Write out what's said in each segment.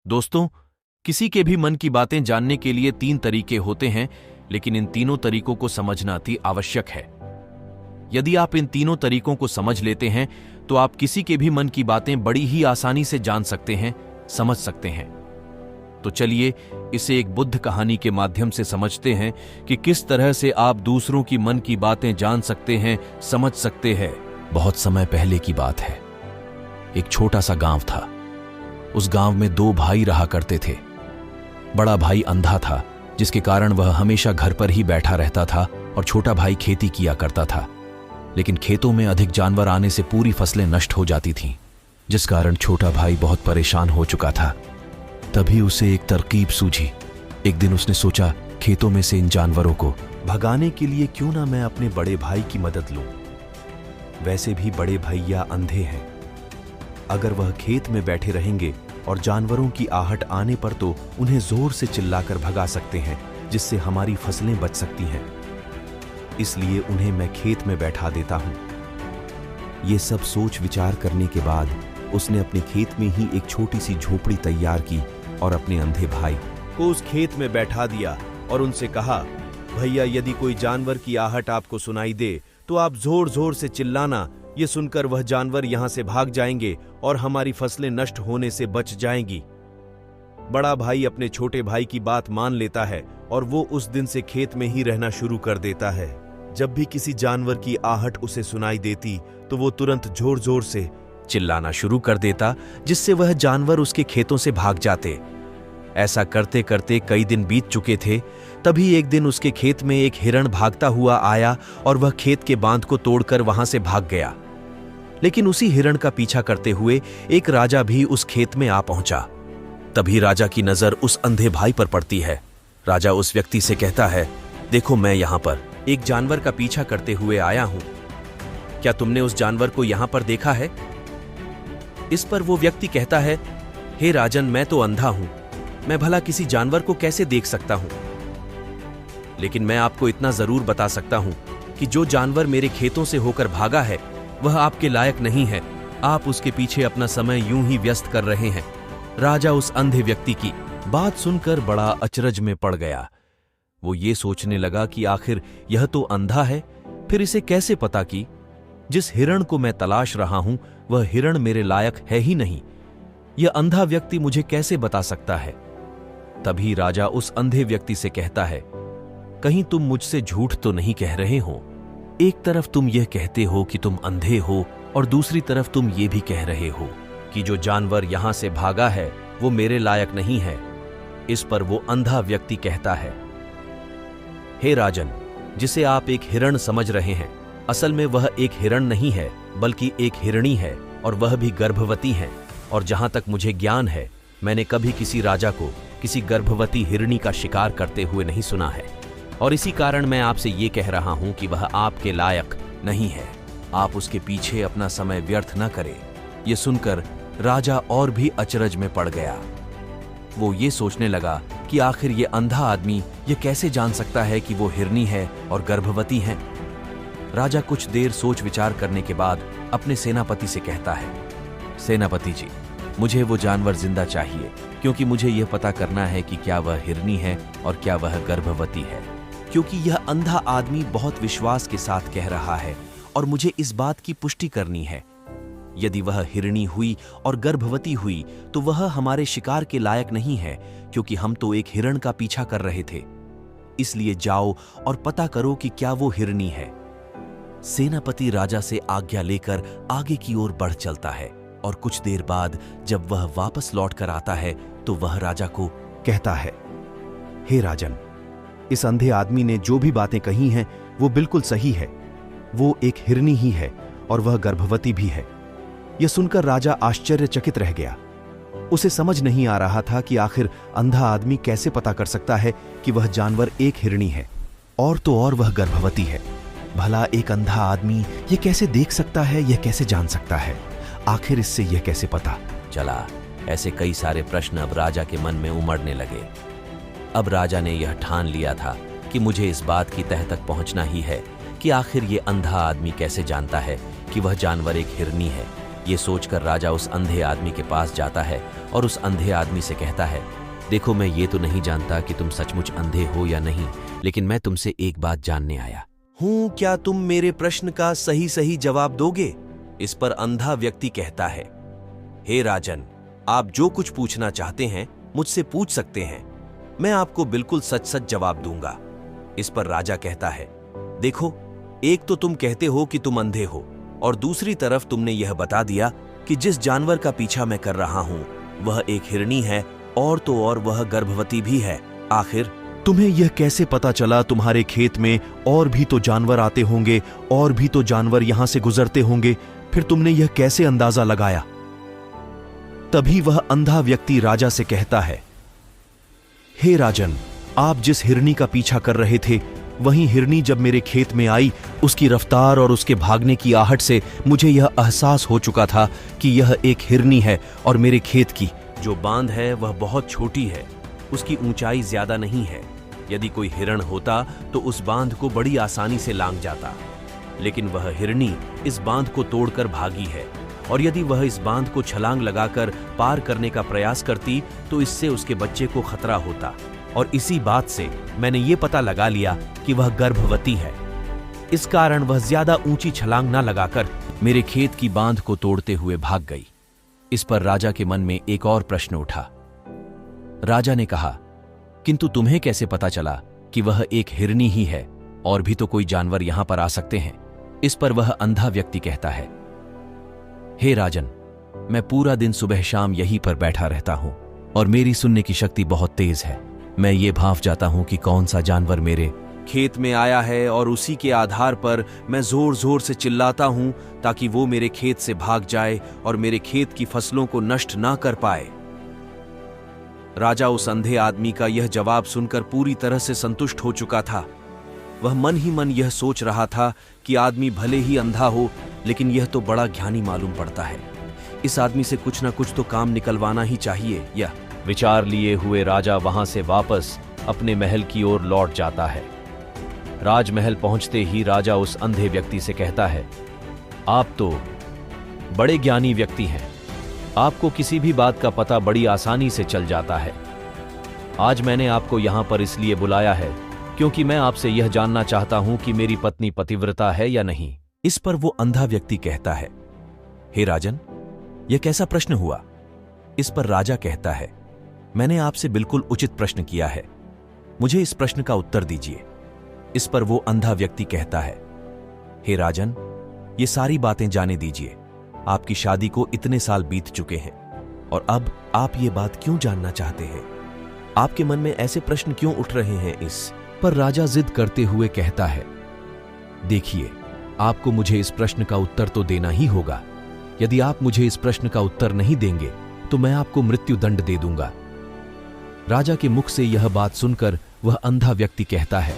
दोस्तों, किसी के भी मन की बातें जानने के लिए 3 तरीके होते हैं, लेकिन इन तीनों तरीकों को समझना अति आवश्यक है। यदि आप इन तीनों तरीकों को समझ लेते हैं तो आप किसी के भी मन की बातें बड़ी ही आसानी से जान सकते हैं, समझ सकते हैं। तो चलिए इसे एक बुद्ध कहानी के माध्यम से समझते हैं कि किस तरह से आप दूसरों की मन की बातें जान सकते हैं, समझ सकते हैं। बहुत समय पहले की बात है। एक छोटा सा गांव था। उस गांव में 2 भाई रहा करते थे। बड़ा भाई अंधा था, जिसके कारण वह हमेशा घर पर ही बैठा रहता था, और छोटा भाई खेती किया करता था। लेकिन खेतों में अधिक जानवर आने से पूरी फसलें नष्ट हो जाती थीं, जिस कारण छोटा भाई बहुत परेशान हो चुका था। तभी उसे एक तरकीब सूझी। एक दिन उसने सोचा, खेतों में से इन जानवरों को भगाने के लिए क्यों ना मैं अपने बड़े भाई की मदद लूं। वैसे भी बड़े भैया अंधे हैं। अगर वह खेत में बैठे रहेंगे और जानवरों की आहट आने पर तो उन्हें जोर से चिल्लाकर भगा सकते हैं, जिससे हमारी फसलें बच सकती हैं। इसलिए उन्हें मैं खेत में बैठा देता हूं। ये सब सोच विचार करने के बाद उसने अपने खेत में ही एक छोटी सी झोपड़ी तैयार की और अपने अंधे भाई को उस खेत में बैठा दिया और उनसे कहा, भैया, यदि कोई जानवर की आहट आपको सुनाई दे तो आप जोर जोर से चिल्लाना। ये सुनकर वह जानवर यहां से भाग जाएंगे और हमारी फसलें नष्ट होने से बच जाएंगी। बड़ा भाई अपने छोटे भाई की बात मान लेता है और वो उस दिन से खेत में ही रहना शुरू कर देता है। जब भी किसी जानवर की आहट उसे सुनाई देती तो वो तुरंत जोर जोर से चिल्लाना शुरू कर देता, जिससे वह जानवर उसके खेतों से भाग जाते। ऐसा करते करते कई दिन बीत चुके थे। तभी एक दिन उसके खेत में एक हिरण भागता हुआ आया और वह खेत के बांध को तोड़कर वहां से भाग गया। लेकिन उसी हिरण का पीछा करते हुए एक राजा भी उस खेत में आ पहुंचा। तभी राजा की नजर उस अंधे भाई पर पड़ती है। राजा उस व्यक्ति से कहता है, देखो, मैं यहां पर एक जानवर का पीछा करते हुए आया हूं। क्या तुमने उस जानवर को यहां पर देखा है? इस पर वो व्यक्ति कहता है, हे राजन, मैं तो अंधा हूं, मैं भला किसी जानवर को कैसे देख सकता हूं? लेकिन मैं आपको इतना जरूर बता सकता हूं कि जो जानवर मेरे खेतों से होकर भागा है वह आपके लायक नहीं है। आप उसके पीछे अपना समय यूं ही व्यस्त कर रहे हैं। राजा उस अंधे व्यक्ति की बात सुनकर बड़ा अचरज में पड़ गया। वो ये सोचने लगा कि आखिर यह तो अंधा है, फिर इसे कैसे पता कि जिस हिरण को मैं तलाश रहा हूं वह हिरण मेरे लायक है ही नहीं। यह अंधा व्यक्ति मुझे कैसे बता सकता है? तभी राजा उस अंधे व्यक्ति से कहता है, कहीं तुम मुझसे झूठ तो नहीं कह रहे हो? एक तरफ तुम यह कहते हो कि तुम अंधे हो और दूसरी तरफ तुम ये भी कह रहे हो कि जो जानवर यहां से भागा है वो मेरे लायक नहीं है। इस पर वो अंधा व्यक्ति कहता है, हे राजन, जिसे आप एक हिरण समझ रहे हैं, असल में वह एक हिरण नहीं है बल्कि एक हिरणी है, और वह भी गर्भवती है। और जहां तक मुझे ज्ञान है, मैंने कभी किसी राजा को किसी गर्भवती हिरणी का शिकार करते हुए नहीं सुना है। और इसी कारण मैं आपसे ये कह रहा हूं कि वह आपके लायक नहीं है। आप उसके पीछे अपना समय व्यर्थ न करें। यह सुनकर राजा और भी अचरज में पड़ गया। वो ये सोचने लगा कि आखिर ये अंधा आदमी ये कैसे जान सकता है कि वो हिरनी है और गर्भवती है। राजा कुछ देर सोच विचार करने के बाद अपने सेनापति से कहता है, सेनापति जी, मुझे वो जानवर जिंदा चाहिए, क्योंकि मुझे यह पता करना है कि क्या वह हिरनी है और क्या वह गर्भवती है। क्योंकि यह अंधा आदमी बहुत विश्वास के साथ कह रहा है और मुझे इस बात की पुष्टि करनी है। यदि वह हिरनी हुई और गर्भवती हुई तो वह हमारे शिकार के लायक नहीं है, क्योंकि हम तो एक हिरण का पीछा कर रहे थे। इसलिए जाओ और पता करो कि क्या वो हिरनी है। सेनापति राजा से आज्ञा लेकर आगे की ओर बढ़ चलता है, और कुछ देर बाद जब वह वापस लौट कर आता है तो वह राजा को कहता है, हे राजन, इस अंधे आदमी ने जो भी बातें कही हैं वो बिल्कुल सही है। वो एक हिरनी ही है और वह गर्भवती भी है। यह सुनकर राजा आश्चर्यचकित रह गया। उसे समझ नहीं आ रहा था कि आखिर अंधा आदमी कैसे पता कर सकता है कि वह जानवर एक हिरनी है और तो और वह गर्भवती है। भला एक अंधा आदमी यह कैसे देख सकता है, यह कैसे जान सकता है? आखिर इससे यह कैसे पता चला? ऐसे कई सारे प्रश्न अब राजा के मन में उमड़ने लगे। अब राजा ने यह ठान लिया था कि मुझे इस बात की तह तक पहुंचना ही है कि आखिर ये अंधा आदमी कैसे जानता है कि वह जानवर एक हिरनी है ये सोचकर राजा उस अंधे आदमी के पास जाता है और उस अंधे आदमी से कहता है, देखो मैं ये तो नहीं जानता कि तुम सचमुच अंधे हो या नहीं, लेकिन मैं तुमसे एक बात जानने आया हूं, क्या तुम मेरे प्रश्न का सही सही जवाब दोगे? इस पर अंधा व्यक्ति कहता है, हे राजन, आप जो कुछ पूछना चाहते हैं मुझसे पूछ सकते हैं, मैं आपको बिल्कुल सच सच जवाब दूंगा। इस पर राजा कहता है, देखो, एक तो तुम कहते हो कि तुम अंधे हो और दूसरी तरफ तुमने यह बता दिया कि जिस जानवर का पीछा मैं कर रहा हूं वह एक हिरनी है और तो और वह गर्भवती भी है। आखिर तुम्हें यह कैसे पता चला? तुम्हारे खेत में और भी तो जानवर आते होंगे और भी तो जानवर यहां से गुजरते होंगे, फिर तुमने यह कैसे अंदाजा लगाया? तभी वह अंधा व्यक्ति राजा से कहता है, हे राजन, आप जिस हिरनी का पीछा कर रहे थे वही हिरनी जब मेरे खेत में आई, उसकी रफ्तार और उसके भागने की आहट से मुझे यह एहसास हो चुका था कि यह एक हिरनी है और मेरे खेत की जो बांध है वह बहुत छोटी है, उसकी ऊंचाई ज्यादा नहीं है। यदि कोई हिरण होता तो उस बांध को बड़ी आसानी से लांघ जाता, लेकिन वह हिरनी इस बांध को तोड़कर भागी है और यदि वह इस बांध को छलांग लगाकर पार करने का प्रयास करती तो इससे उसके बच्चे को खतरा होता, और इसी बात से मैंने ये पता लगा लिया कि वह गर्भवती है। इस कारण वह ज्यादा ऊंची छलांग न लगाकर मेरे खेत की बांध को तोड़ते हुए भाग गई। इस पर राजा के मन में एक और प्रश्न उठा। राजा ने कहा, किंतु तुम्हें कैसे पता चला कि वह एक हिरनी ही है और भी तो कोई जानवर यहां पर आ सकते हैं? इस पर वह अंधा व्यक्ति कहता है, हे राजन, मैं पूरा दिन सुबह शाम यहीं पर बैठा रहता हूं और मेरी सुनने की शक्ति बहुत तेज है। मैं ये भांप जाता हूं कि कौन सा जानवर मेरे खेत में आया है और उसी के आधार पर मैं जोर जोर से चिल्लाता हूं ताकि वो मेरे खेत से भाग जाए और मेरे खेत की फसलों को नष्ट ना कर पाए। राजा उस अंधे आदमी का यह जवाब सुनकर पूरी तरह से संतुष्ट हो चुका था। वह मन ही मन यह सोच रहा था कि आदमी भले ही अंधा हो, लेकिन यह तो बड़ा ज्ञानी मालूम पड़ता है। इस आदमी से कुछ ना कुछ तो काम निकलवाना ही चाहिए। यह विचार लिए हुए राजा वहां से वापस अपने महल की ओर लौट जाता है। राजमहल पहुंचते ही राजा उस अंधे व्यक्ति से कहता है, आप तो बड़े ज्ञानी व्यक्ति हैं, आपको किसी भी बात का पता बड़ी आसानी से चल जाता है। आज मैंने आपको यहां पर इसलिए बुलाया है क्योंकि मैं आपसे यह जानना चाहता हूं कि मेरी पत्नी पतिव्रता है या नहीं। इस पर वो अंधा व्यक्ति कहता है, हे राजन, यह कैसा प्रश्न हुआ? इस पर राजा कहता है, मैंने आपसे बिल्कुल उचित प्रश्न किया है, मुझे इस प्रश्न का उत्तर दीजिए। इस पर वो अंधा व्यक्ति कहता है, हे राजन, ये सारी बातें जाने दीजिए। आपकी शादी को इतने साल बीत चुके हैं और अब आप ये बात क्यों जानना चाहते हैं? आपके मन में ऐसे प्रश्न क्यों उठ रहे हैं? इस पर राजा जिद करते हुए कहता है, देखिए, आपको मुझे इस प्रश्न का उत्तर तो देना ही होगा। यदि आप मुझे इस प्रश्न का उत्तर नहीं देंगे तो मैं आपको मृत्यु दंड दे दूंगा। राजा के मुख से यह बात सुनकर वह अंधा व्यक्ति कहता है,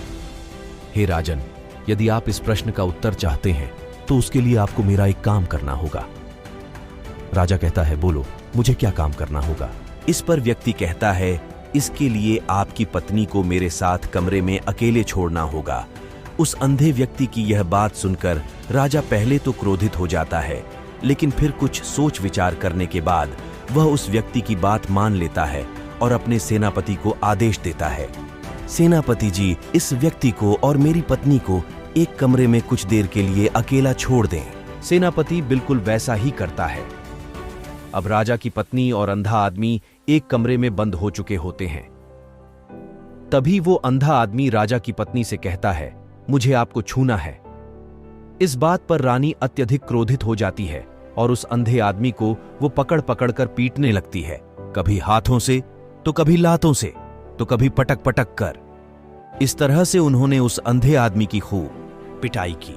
हे राजन, यदि आप इस प्रश्न का उत्तर चाहते हैं तो उसके लिए आपको मेरा एक काम करना होगा। राजा कहता है, बोलो, मुझे क्या काम करना होगा? इस पर व्यक्ति कहता है, इसके लिए आपकी पत्नी को मेरे साथ कमरे में अकेले छोड़ना होगा। उस अंधे व्यक्ति की यह बात सुनकर राजा पहले तो क्रोधित हो जाता है, लेकिन फिर कुछ सोच विचार करने के बाद वह उस व्यक्ति की बात मान लेता है और अपने सेनापति को आदेश देता है, सेनापति जी, इस व्यक्ति को और मेरी पत्नी को एक कमरे में कुछ देर के लिए अकेला छोड़ दें। सेनापति बिल्कुल वैसा ही करता है। अब राजा की पत्नी और अंधा आदमी एक कमरे में बंद हो चुके होते हैं। तभी वो अंधा आदमी राजा की पत्नी से कहता है, मुझे आपको छूना है। इस बात पर रानी अत्यधिक क्रोधित हो जाती है और उस अंधे आदमी को वो पकड़ पकड़ कर पीटने लगती है, कभी हाथों से तो कभी लातों से तो कभी पटक पटक कर। इस तरह से उन्होंने उस अंधे आदमी की खूब पिटाई की।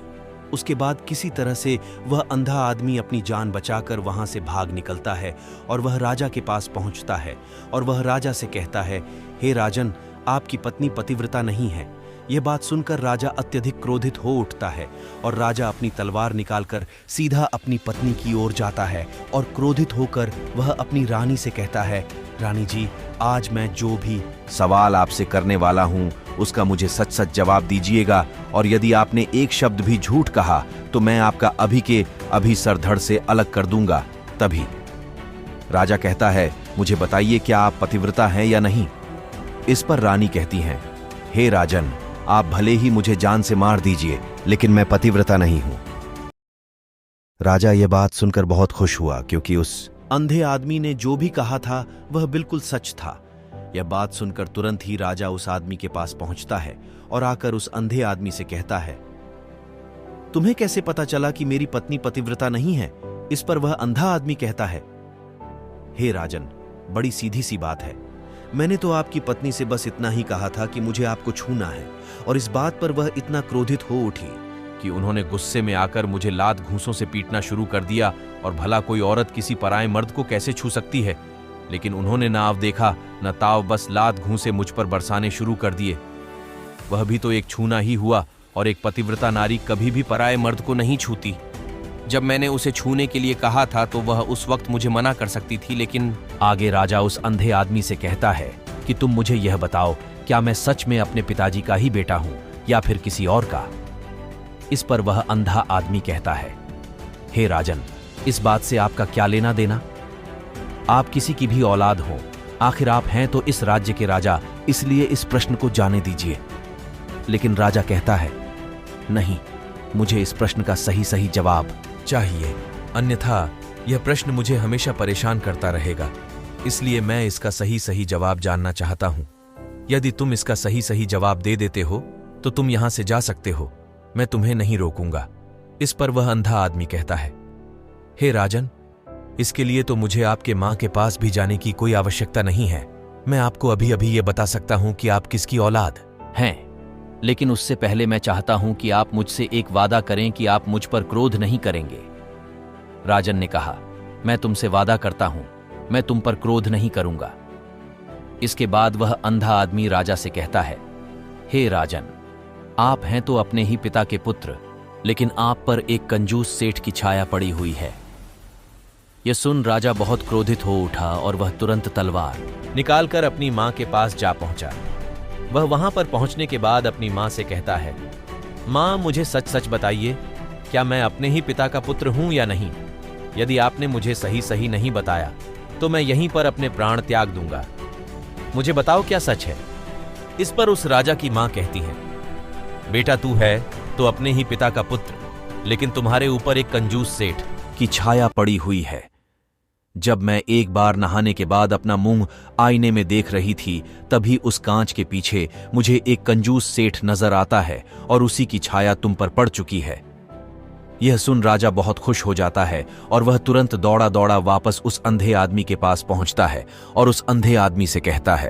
उसके बाद किसी तरह से वह अंधा आदमी अपनी जान बचाकर वहां से भाग निकलता है और वह राजा के पास पहुंचता है और वह राजा से कहता है, हे राजन, आपकी पत्नी पतिव्रता नहीं है, यह बात सुनकर राजा अत्यधिक क्रोधित हो उठता है और राजा अपनी तलवार निकालकर सीधा अपनी पत्नी की ओर जाता है और क्रोधित होकर वह अपनी रानी से कहता है, रानी जी, आज मैं जो भी सवाल आपसे करने वाला हूं उसका मुझे सच सच जवाब दीजिएगा, और यदि आपने एक शब्द भी झूठ कहा तो मैं आपका अभी के अभी सर धड़ से अलग कर दूंगा। तभी राजा कहता है, मुझे बताइए क्या आप पतिव्रता हैं या नहीं। इस पर रानी कहती हैं, हे राजन, आप भले ही मुझे जान से मार दीजिए, लेकिन मैं पतिव्रता नहीं हूं। राजा यह बात सुनकर बहुत खुश हुआ, क्योंकि उस अंधे आदमी ने जो भी कहा था वह बिल्कुल सच था। यह बात सुनकर तुरंत ही राजा उस आदमी के पास पहुंचता है और आकर उस अंधे आदमी से कहता है, तुम्हें कैसे पता चला कि मेरी पत्नी पतिव्रता नहीं है? इस पर वह अंधा आदमी कहता है, हे राजन, बड़ी सीधी सी बात है। मैंने तो आपकी पत्नी से बस इतना ही कहा था कि मुझे आपको छूना है, और इस बात पर वह इतना क्रोधित हो उठी कि उन्होंने गुस्से में आकर मुझे लात घूंसों से पीटना शुरू कर दिया। और भला कोई औरत किसी पराये मर्द को कैसे छू सकती है? लेकिन उन्होंने ना आव देखा न ताव, बस लात घूंसे मुझ पर बरसाने शुरू कर दिए। वह भी तो एक छूना ही हुआ, और एक पतिव्रता नारी कभी भी पराये मर्द को नहीं छूती। जब मैंने उसे छूने के लिए कहा था तो वह उस वक्त मुझे मना कर सकती थी, लेकिन आगे राजा उस अंधे आदमी से कहता है कि तुम मुझे यह बताओ, क्या मैं सच में अपने पिताजी का ही बेटा हूं या फिर किसी और का? इस पर वह अंधा आदमी कहता है, हे राजन, इस बात से आपका क्या लेना देना? आप किसी की भी औलाद हो, आखिर आप हैं तो इस राज्य के राजा, इसलिए इस प्रश्न को जाने दीजिए। लेकिन राजा कहता है, नहीं, मुझे इस प्रश्न का सही सही जवाब चाहिए, अन्यथा यह प्रश्न मुझे हमेशा परेशान करता रहेगा। इसलिए मैं इसका सही सही जवाब जानना चाहता हूं। यदि तुम इसका सही सही जवाब दे देते हो तो तुम यहां से जा सकते हो, मैं तुम्हें नहीं रोकूंगा। इस पर वह अंधा आदमी कहता है, हे राजन, इसके लिए तो मुझे आपके मां के पास भी जाने की कोई आवश्यकता नहीं है। मैं आपको अभी अभी यह बता सकता हूं कि आप किसकी औलाद हैं, लेकिन उससे पहले मैं चाहता हूं कि आप मुझसे एक वादा करें कि आप मुझ पर क्रोध नहीं करेंगे। राजन ने कहा, मैं तुमसे वादा करता हूं, मैं तुम पर क्रोध नहीं करूंगा। इसके बाद वह अंधा आदमी राजा से कहता है, हे राजन, आप हैं तो अपने ही पिता के पुत्र, लेकिन आप पर एक कंजूस सेठ की छाया पड़ी हुई है। यह सुन राजा बहुत क्रोधित हो उठा और वह तुरंत तलवार निकालकर अपनी मां के पास जा पहुंचा। वह वहां पर पहुंचने के बाद अपनी मां से कहता है, मां, मुझे सच सच बताइए, क्या मैं अपने ही पिता का पुत्र हूं या नहीं? यदि आपने मुझे सही सही नहीं बताया तो मैं यहीं पर अपने प्राण त्याग दूंगा। मुझे बताओ क्या सच है। इस पर उस राजा की मां कहती है, बेटा, तू है तो अपने ही पिता का पुत्र, लेकिन तुम्हारे ऊपर एक कंजूस सेठ की छाया पड़ी हुई है। जब मैं एक बार नहाने के बाद अपना मुंह आईने में देख रही थी, तभी उस कांच के पीछे मुझे एक कंजूस सेठ नजर आता है और उसी की छाया तुम पर पड़ चुकी है। यह सुन राजा बहुत खुश हो जाता है और वह तुरंत दौड़ा दौड़ा वापस उस अंधे आदमी के पास पहुंचता है और उस अंधे आदमी से कहता है,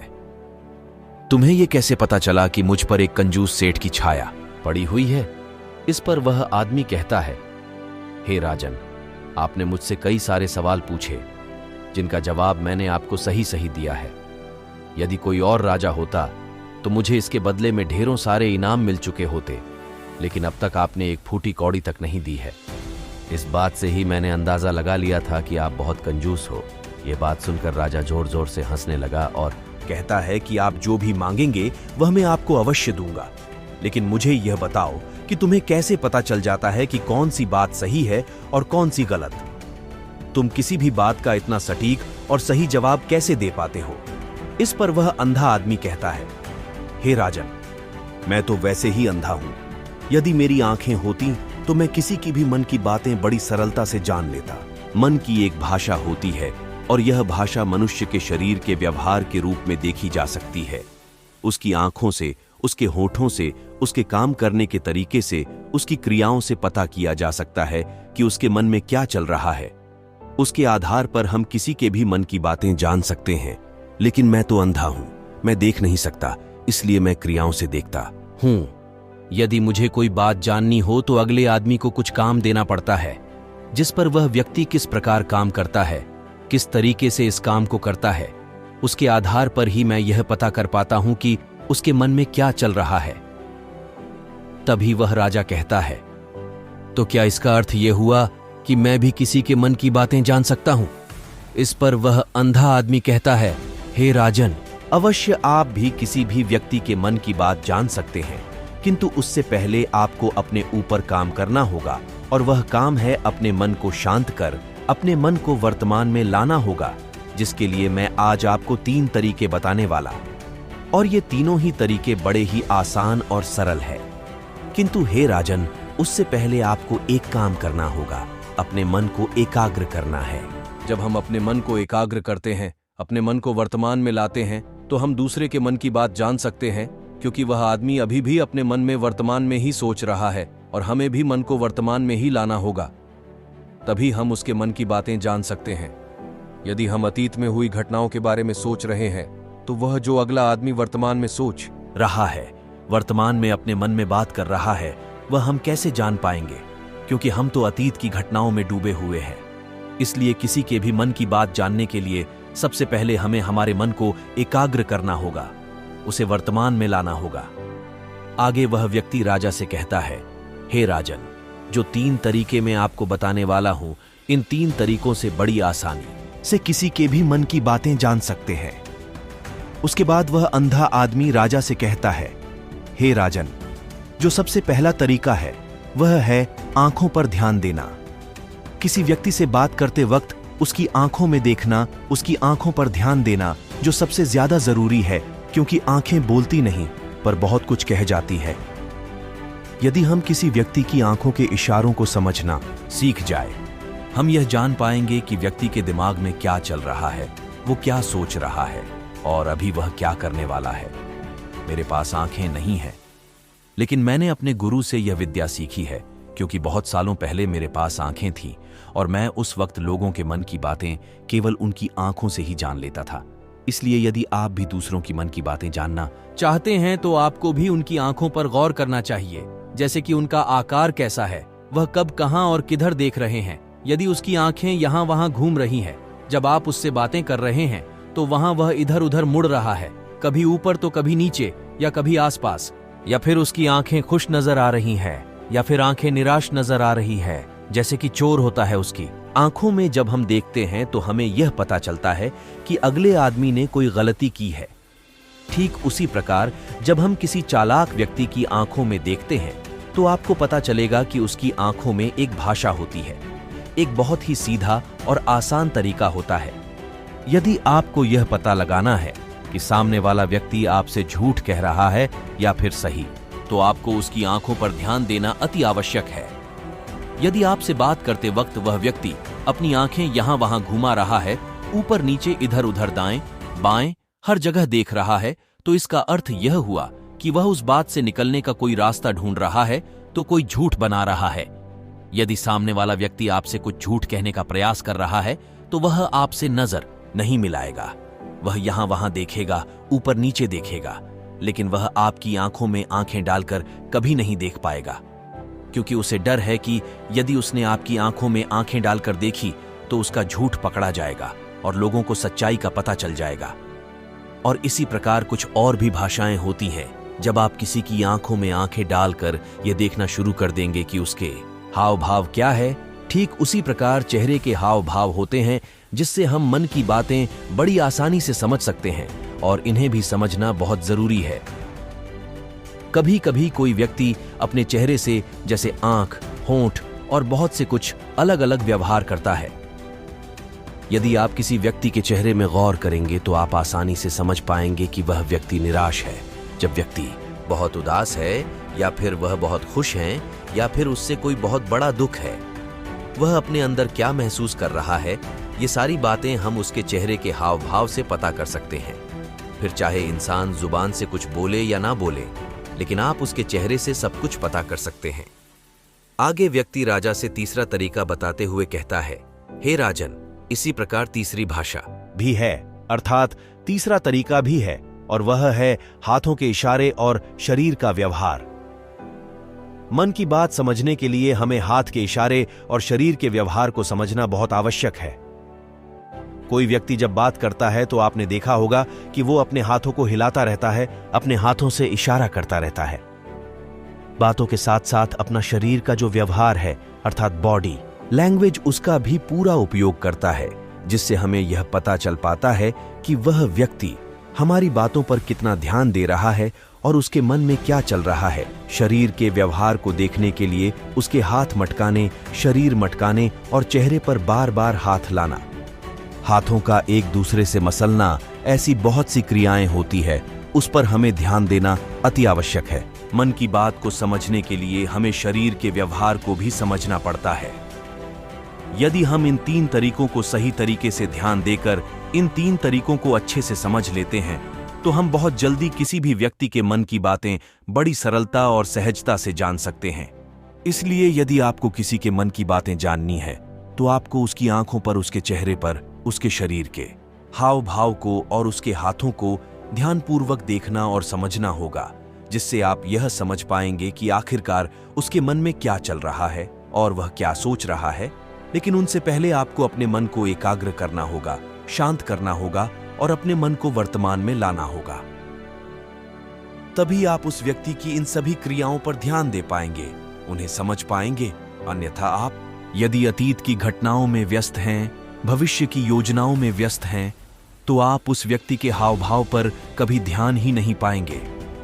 तुम्हें यह कैसे पता चला कि मुझ पर एक कंजूस सेठ की छाया पड़ी हुई है? इस पर वह आदमी कहता है, हे राजन, आपने मुझसे कई सारे सवाल पूछे जिनका जवाब मैंने आपको सही सही दिया है। यदि कोई और राजा होता तो मुझे इसके बदले में ढेरों सारे इनाम मिल चुके होते, लेकिन अब तक आपने एक फूटी कौड़ी तक नहीं दी है। इस बात से ही मैंने अंदाजा लगा लिया था कि आप बहुत कंजूस हो। यह बात सुनकर राजा जोर जोर से हंसने लगा और कहता है कि आप जो भी मांगेंगे वह मैं आपको अवश्य दूंगा, लेकिन मुझे यह बताओ कि तुम्हें कैसे पता चल जाता है कि कौन सी बात सही है और कौन सी गलत? तुम किसी भी बात का इतना सटीक और सही जवाब कैसे दे पाते हो? इस पर वह अंधा आदमी कहता है, हे राजन, मैं तो वैसे ही अंधा हूं। यदि मेरी आंखें होती तो मैं किसी की भी मन की बातें बड़ी सरलता से जान लेता। मन की एक भाषा होती है और यह भाषा मनुष्य के शरीर के व्यवहार के रूप में देखी जा सकती है। उसकी आंखों से, उसके होठों से, उसके काम करने के तरीके से, उसकी क्रियाओं से पता किया जा सकता है कि उसके मन में क्या चल रहा है। उसके आधार पर हम किसी के भी मन की बातें जान सकते हैं, लेकिन मैं तो अंधा हूं, मैं देख नहीं सकता, इसलिए मैं क्रियाओं से देखता हूं। यदि मुझे कोई बात जाननी हो तो अगले आदमी को कुछ काम देना पड़ता है, जिस पर वह व्यक्ति किस प्रकार काम करता है, किस तरीके से इस काम को करता है, उसके आधार पर ही मैं यह पता कर पाता हूं कि उसके मन में क्या चल रहा है। तभी वह राजा कहता है, तो क्या इसका अर्थ यह हुआ कि मैं भी किसी के मन की बातें जान सकता हूं? इस पर वह अंधा आदमी कहता है, हे राजन, अवश्य आप भी किसी भी व्यक्ति के मन की बात जान सकते हैं, किंतु उससे पहले आपको अपने ऊपर काम करना होगा, और वह काम है अपने मन को शांत कर अपने मन को वर्तमान में लाना होगा, जिसके लिए मैं आज आपको 3 तरीके बताने वाला। और ये तीनों ही तरीके बड़े ही आसान और सरल है। किंतु हे राजन, उससे पहले आपको एक काम करना होगा, अपने मन को एकाग्र करना है। जब हम अपने मन को एकाग्र करते हैं, अपने मन को वर्तमान में लाते हैं, तो हम दूसरे के मन की बात जान सकते हैं, क्योंकि वह आदमी अभी भी अपने मन में वर्तमान में ही सोच रहा है, और हमें भी मन को वर्तमान में ही लाना होगा, तभी हम उसके मन की बातें जान सकते हैं। यदि हम अतीत में हुई घटनाओं के बारे में सोच रहे हैं, तो वह जो अगला आदमी वर्तमान में सोच रहा है, वर्तमान में अपने मन में बात कर रहा है, वह हम कैसे जान पाएंगे? क्योंकि हम तो अतीत की घटनाओं में डूबे हुए हैं। इसलिए किसी के भी मन की बात जानने के लिए सबसे पहले हमें हमारे मन को एकाग्र करना होगा, उसे वर्तमान में लाना होगा। आगे वह व्यक्ति राजा से कहता है, हे राजन, जो 3 तरीके मैं आपको बताने वाला हूं, इन 3 तरीकों से बड़ी आसानी से किसी के भी मन की बातें जान सकते हैं। उसके बाद वह अंधा आदमी राजा से कहता है, हे राजन, जो सबसे पहला तरीका है वह है आंखों पर ध्यान देना। किसी व्यक्ति से बात करते वक्त उसकी आंखों में देखना, उसकी आंखों पर ध्यान देना, जो सबसे ज्यादा जरूरी है, क्योंकि आंखें बोलती नहीं पर बहुत कुछ कह जाती है। यदि हम किसी व्यक्ति की आंखों के इशारों को समझना सीख जाए, हम यह जान पाएंगे कि व्यक्ति के दिमाग में क्या चल रहा है, वो क्या सोच रहा है और अभी वह क्या करने वाला है। मेरे पास आंखें नहीं हैं, लेकिन मैंने अपने गुरु से यह विद्या सीखी है, क्योंकि बहुत सालों पहले मेरे पास आंखें थीं और मैं उस वक्त लोगों के मन की बातें केवल उनकी आंखों से ही जान लेता था। इसलिए यदि आप भी दूसरों की मन की बातें जानना चाहते हैं, तो आपको भी उनकी आंखों पर गौर करना चाहिए, जैसे कि उनका आकार कैसा है, वह कब, कहां और किधर देख रहे हैं। यदि उसकी आंखें यहां वहां घूम रही हैं, जब आप उससे बातें कर रहे हैं, तो वहां वह इधर उधर मुड़ रहा है, कभी ऊपर तो कभी नीचे या कभी आसपास, या फिर उसकी आंखें खुश नजर आ रही हैं या फिर आंखें निराश नजर आ रही है, जैसे कि चोर होता है उसकी आंखों में। जब हम देखते हैं तो हमें यह पता चलता है कि अगले आदमी ने कोई गलती की है। ठीक उसी प्रकार जब हम किसी चालाक व्यक्ति की आंखों में देखते हैं, तो आपको पता चलेगा कि उसकी आंखों में एक भाषा होती है, एक बहुत ही सीधा और आसान तरीका होता है। यदि आपको यह पता लगाना है कि सामने वाला व्यक्ति आपसे झूठ कह रहा है या फिर सही, तो आपको उसकी आंखों पर ध्यान देना अति आवश्यक है। यदि आपसे बात करते वक्त वह व्यक्ति अपनी आंखें यहां वहां घुमा रहा है, ऊपर नीचे इधर उधर दाएं बाएं हर जगह देख रहा है, तो इसका अर्थ यह हुआ कि वह उस बात से निकलने का कोई रास्ता ढूंढ रहा है, तो कोई झूठ बना रहा है। यदि सामने वाला व्यक्ति आपसे कुछ झूठ कहने का प्रयास कर रहा है, तो वह आपसे नजर नहीं मिलाएगा। वह यहां वहां देखेगा, ऊपर नीचे देखेगा, लेकिन वह आपकी आंखों में आंखें डालकर कभी नहीं देख पाएगा, क्योंकि उसे डर है कि यदि उसने आपकी आंखों में आंखें डालकर देखी तो उसका झूठ पकड़ा जाएगा और लोगों को सच्चाई का पता चल जाएगा। और इसी प्रकार कुछ और भी भाषाएं होती हैं। जब आप किसी की आंखों में आंखें डालकर यह देखना शुरू कर देंगे कि उसके हाव भाव क्या है, ठीक उसी प्रकार चेहरे के हाव भाव होते हैं, जिससे हम मन की बातें बड़ी आसानी से समझ सकते हैं, और इन्हें भी समझना बहुत जरूरी है। कभी कभी कोई व्यक्ति अपने चेहरे से, जैसे आंख, होंठ और बहुत से कुछ अलग अलग व्यवहार करता है। यदि आप किसी व्यक्ति के चेहरे में गौर करेंगे, तो आप आसानी से समझ पाएंगे कि वह व्यक्ति निराश है, जब व्यक्ति बहुत उदास है, या फिर वह बहुत खुश है, या फिर उससे कोई बहुत बड़ा दुख है। वह अपने अंदर क्या महसूस कर रहा है, ये सारी बातें हम उसके चेहरे के हाव भाव से पता कर सकते हैं। फिर चाहे इंसान जुबान से कुछ बोले या ना बोले, लेकिन आप उसके चेहरे से सब कुछ पता कर सकते हैं। आगे व्यक्ति राजा से तीसरा तरीका बताते हुए कहता है, हे राजन, इसी प्रकार तीसरी भाषा भी है, अर्थात तीसरा तरीका भी है, और वह है हाथों के इशारे और शरीर का व्यवहार। मन की बात समझने के लिए हमें हाथ के इशारे और शरीर के व्यवहार को समझना बहुत आवश्यक है। कोई व्यक्ति जब बात करता है तो आपने देखा होगा कि वो अपने हाथों को हिलाता रहता है, अपने हाथों से इशारा करता रहता है। बातों के साथ साथ अपना शरीर का जो व्यवहार है अर्थात बॉडी लैंग्वेज उसका भी पूरा उपयोग करता है, जिससे हमें यह पता चल पाता है कि वह व्यक्ति हमारी बातों पर कितना ध्यान दे रहा है और उसके मन में क्या चल रहा है। शरीर के व्यवहार को देखने के लिए उसके हाथ मटकाने, शरीर मटकाने और चेहरे पर बार बार हाथ लाना, हाथों का एक दूसरे से मसलना, ऐसी बहुत सी क्रियाएं होती है, उस पर हमें ध्यान देना अति आवश्यक है। मन की बात को समझने के लिए हमें शरीर के व्यवहार को भी समझना पड़ता है। यदि हम इन 3 तरीकों को सही तरीके से ध्यान देकर इन 3 तरीकों को अच्छे से समझ लेते हैं तो हम बहुत जल्दी किसी भी व्यक्ति के मन की बातें बड़ी सरलता और सहजता से जान सकते हैं। इसलिए यदि आपको किसी के मन की बातें जाननी है तो आपको उसकी आंखों पर, उसके चेहरे पर, उसके शरीर के हाव भाव को और उसके हाथों को ध्यानपूर्वक देखना और समझना होगा, जिससे आप यह समझ पाएंगे कि आखिरकार उसके मन में क्या चल रहा है और वह क्या सोच रहा है। लेकिन उनसे पहले आपको अपने मन को एकाग्र करना होगा, शांत करना होगा और अपने मन को वर्तमान में लाना होगा। तभी आप उस व्यक्ति की इन सभी क्रियाओं पर ध्यान दे पाएंगे, उन्हें समझ पाएंगे। अन्यथा आप यदि अतीत की घटनाओं में व्यस्त हैं, भविष्य की योजनाओं में व्यस्त हैं, तो आप उस व्यक्ति के हाव भाव पर कभी ध्यान ही नहीं पाएंगे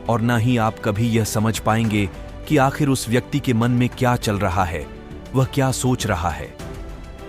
और ना ही आप कभी यह समझ पाएंगे कि आखिर उस व्यक्ति के मन में क्या चल रहा है, वह क्या सोच रहा है।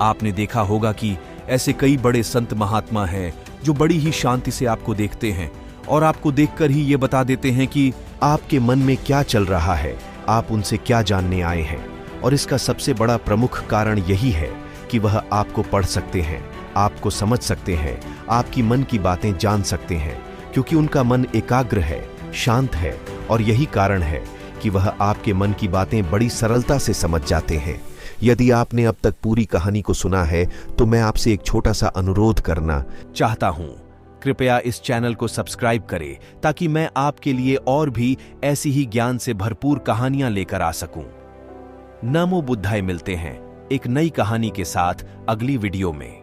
आपने देखा होगा कि ऐसे कई बड़े संत महात्मा हैं जो बड़ी ही शांति से आपको देखते हैं और आपको देखकर ही ये बता देते हैं कि आपके मन में क्या चल रहा है, आप उनसे क्या जानने आए हैं। और इसका सबसे बड़ा प्रमुख कारण यही है कि वह आपको पढ़ सकते हैं, आपको समझ सकते हैं, आपकी मन की बातें जान सकते हैं, क्योंकि उनका मन एकाग्र है, शांत है और यही कारण है कि वह आपके मन की बातें बड़ी सरलता से समझ जाते हैं। यदि आपने अब तक पूरी कहानी को सुना है तो मैं आपसे एक छोटा सा अनुरोध करना चाहता हूं। कृपया इस चैनल को सब्सक्राइब करें ताकि मैं आपके लिए और भी ऐसी ही ज्ञान से भरपूर कहानियां लेकर आ सकूं। नमो बुद्धाय। मिलते हैं एक नई कहानी के साथ अगली वीडियो में।